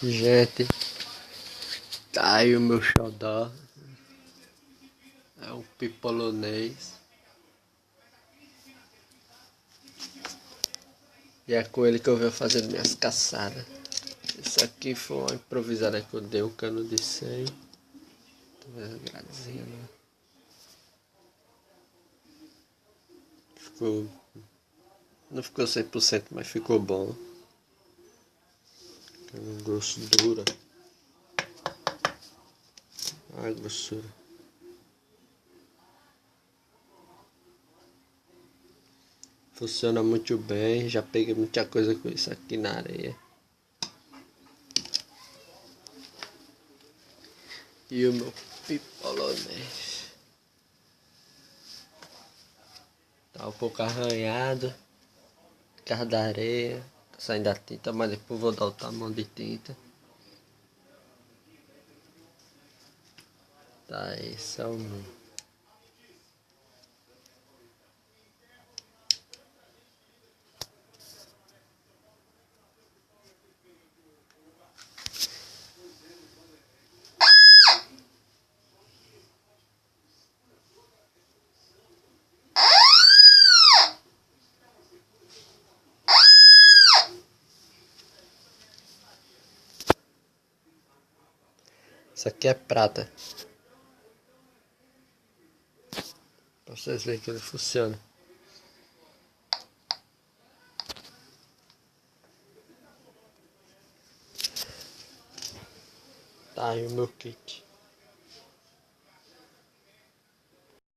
Gente, tá aí o meu xodó. É um pipolonês. E é com ele que eu venho fazendo minhas caçadas. Isso aqui foi uma improvisada que eu dei, um cano de 100. Tô vendo a gradezinha, né? Ficou... Não ficou 100%, mas ficou bom. Cano grosso dura. Olha a grossura. Funciona muito bem. Já peguei muita coisa com isso aqui na areia. E o meu pipolonês. Tá um pouco arranhado. Por causa da areia. Tá saindo a tinta, mas depois vou dar o tamanho de tinta. Tá aí, só um. Isso aqui é prata. Pra vocês verem que ele funciona. Tá aí o meu kit.